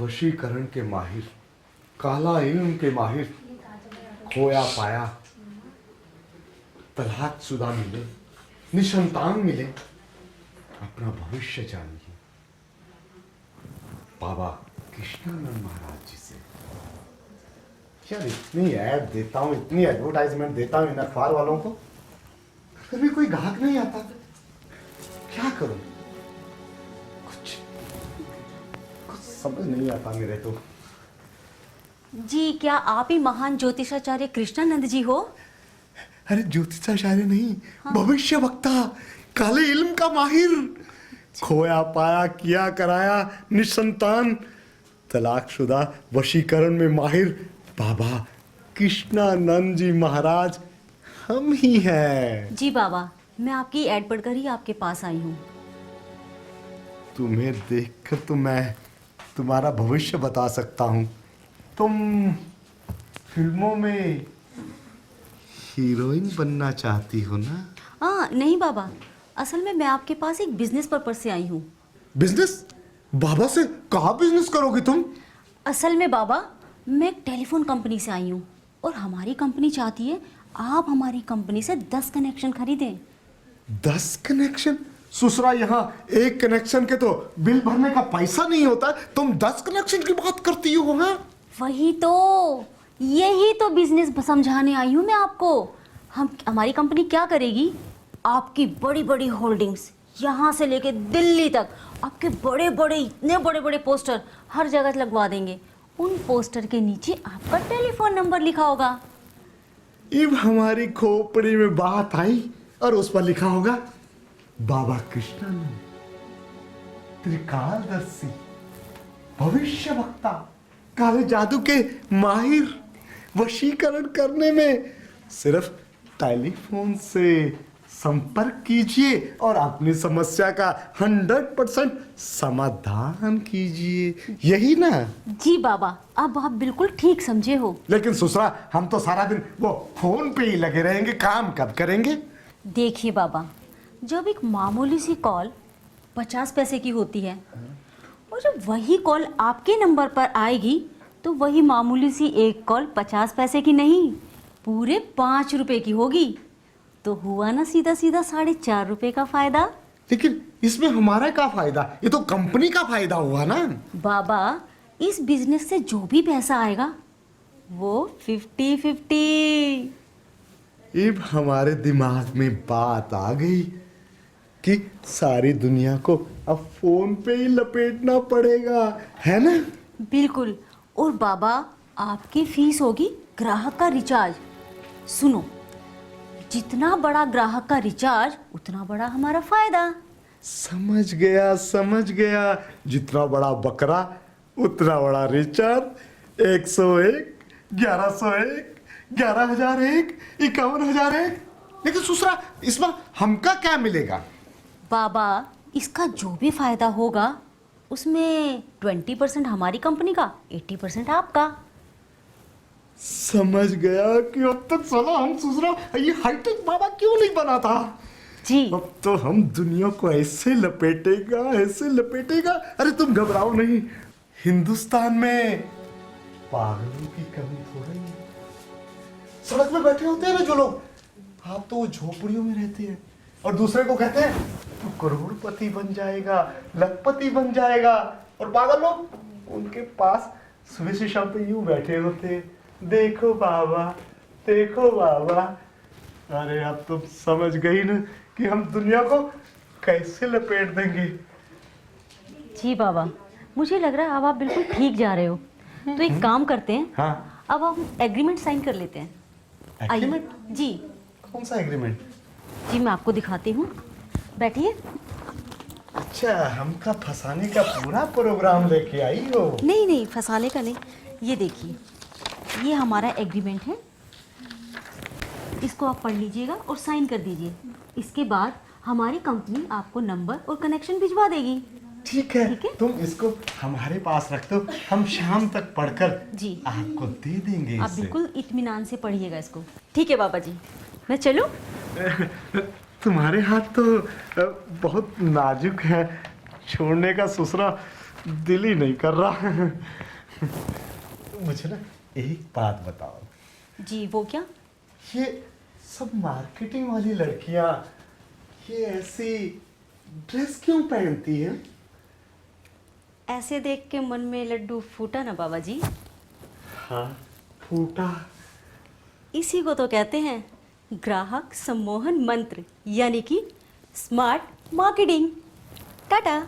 वशीकरण के माहिर, काला इल्म के माहिर, खोया पाया, तलाकशुदा मिले, निसंतान मिले, अपना भविष्य जानिए बाबा कृष्णानंद महाराज जी से। यार इतनी ऐड देता हूँ, इतनी एडवर्टाइजमेंट देता हूँ इन अखबार वालों को, फिर भी कोई ग्राहक नहीं आता। क्या करूं? कुछ समझ नहीं आता मेरे तो। जी, क्या आप ही महान ज्योतिषाचार्य कृष्णानंद जी हो? अरे ज्योतिषाचार्य नहीं, भविष्य वक्ता, काले इल्म का माहिर, खोया पाया, किया कराया, निसंतान, तलाकशुदा, वशीकरण में माहिर बाबा कृष्णानंद जी महाराज हम ही हैं। जी बाबा, मैं आपकी ऐड पढ़कर ही आपके पास आई हूँ। तुम्हें देखकर तो मैं तुम्हारा भविष्य बता सकता हूँ। तुम फिल्मों में हीरोइन बनना चाहती हो ना? हाँ नहीं बाबा, असल में मैं आपके पास एक बिजनेस पर्पस से आई हूँ। बिजनेस? बाबा से कहाँ बिजनेस करोगी तुम? असल में बाबा, मैं एक टेलीफोन कंपनी से आई हूँ और हमारी कंपनी चाहती है आप हमारी कंपनी से 10 कनेक्शन खरीदें। 10 कनेक्शन? ससुरा, यहाँ एक कनेक्शन के तो बिल भरने का पैसा नहीं होता, तुम 10 कनेक्शन की बात करती हो? हाँ वही तो, यही तो बिजनेस समझाने आई हूँ मैं आपको। हमारी कंपनी क्या करेगी, आपकी बड़ी बड़ी होल्डिंग्स यहाँ से लेके दिल्ली तक, आपके बड़े बड़े, इतने बड़े बड़े पोस्टर हर जगह लगवा देंगे। उन पोस्टर के नीचे आपका टेलीफोन नंबर लिखा होगा। अब हमारी खोपड़ी में बात आई और उस पर लिखा होगा बाबा कृष्णानंद, त्रिकालदर्शी, भविष्य वक्ता, काले जादू के माहिर, वशीकरण करने में सिर्फ टेलीफोन से संपर्क कीजिए और अपनी समस्या का 100% समाधान कीजिए, यही ना? जी बाबा, अब आप बिल्कुल ठीक समझे हो। लेकिन ससुरा, हम तो सारा दिन वो फोन पे ही लगे रहेंगे, काम कब करेंगे? देखिए बाबा, जब एक मामूली सी कॉल 50 पैसे की होती है और जब वही कॉल आपके नंबर पर आएगी तो वही मामूली सी एक कॉल 50 पैसे की नहीं, पूरे 5 रुपए की होगी। तो हुआ ना सीधा सीधा 4.5 रुपए का फायदा। लेकिन इसमें हमारा क्या फायदा? ये तो कंपनी का फायदा हुआ ना। बाबा, इस बिजनेस से जो भी पैसा आएगा वो 50-50। अब हमारे दिमाग में बात आ गई कि सारी दुनिया को अब फोन पे ही लपेटना पड़ेगा, है ना? बिल्कुल। और बाबा, आपकी फीस होगी ग्राहक का रिचार्ज। सुनो, जितना बड़ा ग्राहक का रिचार्ज उतना बड़ा हमारा फायदा। समझ गया, समझ गया। जितना बड़ा बकरा उतना बड़ा रिचार्ज। 101, 1101, 11,001, 51,001। लेकिन दूसरा, इसमें हमका क्या मिलेगा? बाबा, इसका जो भी फायदा होगा उसमें 20% हमारी कंपनी का, 80% आपका। समझ गया कि अब तक साला हम दूसरा ये हाईटेक बाबा क्यों नहीं बना था। जी। अब तो हम दुनिया को ऐसे लपेटेगा, ऐसे लपेटेगा। अरे तुम घबराओ नहीं, हिंदुस्तान में पागलों की कमी थोड़ी है। सड़क में बैठे होते हैं ना जो लोग, आप तो झोपड़ियों में रहते हैं और दूसरे को कहते हैं तू करोड़पति बन जाएगा, लखपति बन जाएगा, और पागल लोग उनके पास सुबह से शाम तक यूं बैठे होते हैं, देखो बाबा, देखो बाबा। अरे अब तुम समझ गई ना कि हम दुनिया को कैसे लपेट देंगे। जी बाबा, मुझे लग रहा है अब आप बिल्कुल ठीक जा रहे हो। तो एक काम करते हैं, हाँ, अब हम एग्रीमेंट साइन कर लेते हैं। एग्रीमेंट? जी कौन सा एग्रीमेंट? जी, मैं आपको दिखाती हूँ, बैठिए। अच्छा, हमका फंसाने का पूरा प्रोग्राम लेके आई हो? नहीं नहीं, फंसाने का नहीं। ये देखिए, ये हमारा एग्रीमेंट है, इसको आप पढ़ लीजिएगा और साइन कर दीजिए। इसके बाद हमारी कंपनी आपको नंबर और कनेक्शन भिजवा देगी। ठीक है, ठीक है? तुम इसको हमारे पास रख दो, हम शाम तक पढ़कर जी आपको दे देंगे। आप बिल्कुल इत्मीनान से पढ़िएगा इसको। ठीक है बाबा जी, मैं चलूं? तुम्हारे हाथ तो बहुत नाजुक है, छोड़ने का ससुरा दिल ही नहीं कर रहा। मुझे ना एक बात बताओ, जी वो क्या? ये सब मार्केटिंग वाली लड़कियां ये ऐसी ड्रेस क्यों पहनती हैं? ऐसे देख के मन में लड्डू फूटा ना बाबा जी। हाँ, फूटा। इसी को तो कहते हैं ग्राहक सम्मोहन मंत्र, यानी कि स्मार्ट मार्केटिंग। टाटा।